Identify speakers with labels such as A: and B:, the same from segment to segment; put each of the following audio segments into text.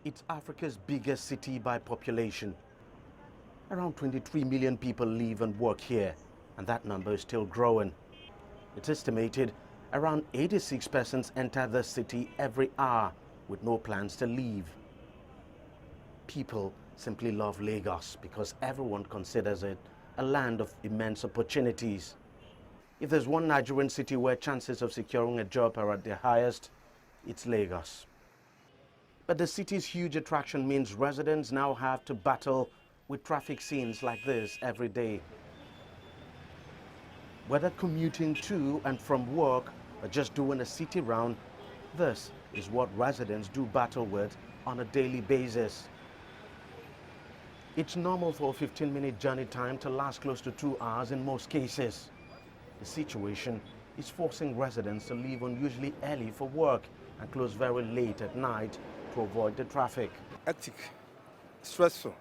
A: It's Africa's biggest city by population. Around 23 million people live and work here, and that number is still growing. It's estimated around 86 persons enter the city every hour with no plans to leave. People simply love Lagos because everyone considers it a land of immense opportunities. If there's one Nigerian city where chances of securing a job are at their highest, it's Lagos. But the city's huge attraction means residents now have to battle with traffic scenes like this every day. Whether commuting to and from work or just doing a city round, this is what residents do battle with on a daily basis. It's normal for a 15-minute journey time to last close to 2 hours in most cases. The situation is forcing residents to leave unusually early for work and close very late at night to avoid the traffic.
B: Hectic, stressful.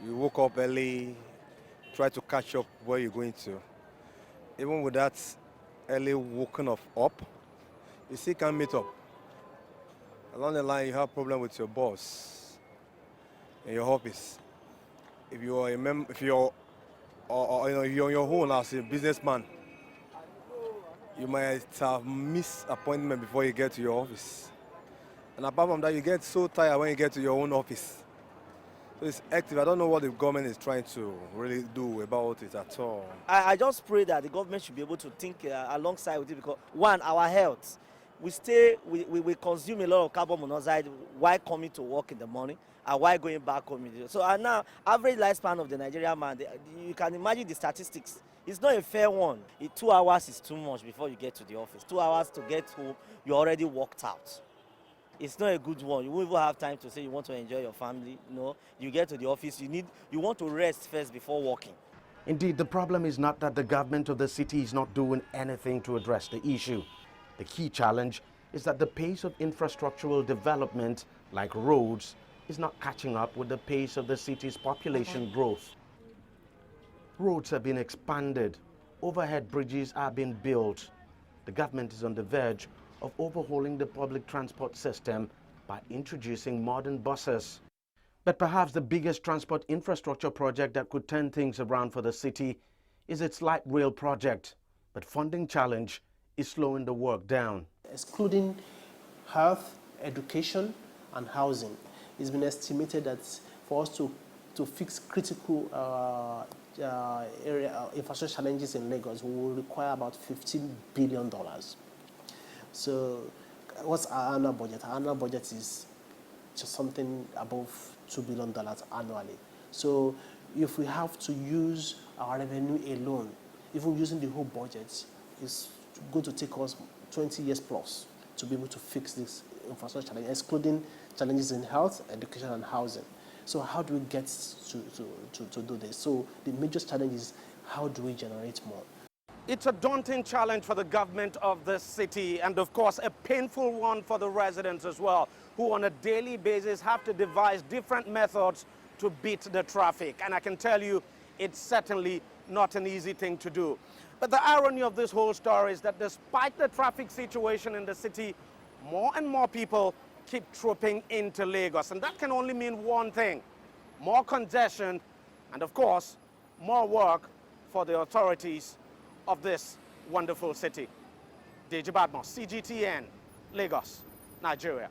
B: You woke up early, try to catch up where you're going to. Even with that early waking up, you still can't meet up. Along the line, you have a problem with your boss in your office. If you're you're on your own as a businessman, you might have missed appointment before you get to your office. And apart from that, you get so tired when you get to your own office. So it's active. I don't know what the government is trying to really do about it at all.
C: I just pray that the government should be able to think alongside with it, because one, our health. We consume a lot of carbon monoxide while coming to work in the morning and while going back home. So now, average lifespan of the Nigerian man, you can imagine the statistics. It's not a fair one. 2 hours is too much before you get to the office. 2 hours to get home, you're already walked out. It's not a good one. You won't even have time to say you want to enjoy your family. No, you get to the office, you want to rest first before walking.
A: Indeed, the problem is not that the government of the city is not doing anything to address the issue. The key challenge is that the pace of infrastructural development, like roads, is not catching up with the pace of the city's population growth. Roads have been expanded, overhead bridges are being built. The government is on the verge of overhauling the public transport system by introducing modern buses. But perhaps the biggest transport infrastructure project that could turn things around for the city is its light rail project. But funding challenge is slowing the work down.
D: Excluding health, education, and housing, it's been estimated that for us to fix critical infrastructure challenges in Lagos, we will require about $15 billion. So what's our annual budget? Our annual budget is just something above $2 billion annually. So if we have to use our revenue alone, even using the whole budget, it's going to take us 20 years plus to be able to fix this infrastructure challenge, excluding challenges in health, education, and housing. So how do we get to do this? So the major challenge is how do we generate more?
A: It's a daunting challenge for the government of this city, and of course a painful one for the residents as well, who on a daily basis have to devise different methods to beat the traffic. And I can tell you, it's certainly not an easy thing to do. But the irony of this whole story is that despite the traffic situation in the city, more and more people keep trooping into Lagos. And that can only mean one thing: more congestion and, of course, more work for the authorities of this wonderful city. Deji, Badmus, CGTN, Lagos, Nigeria.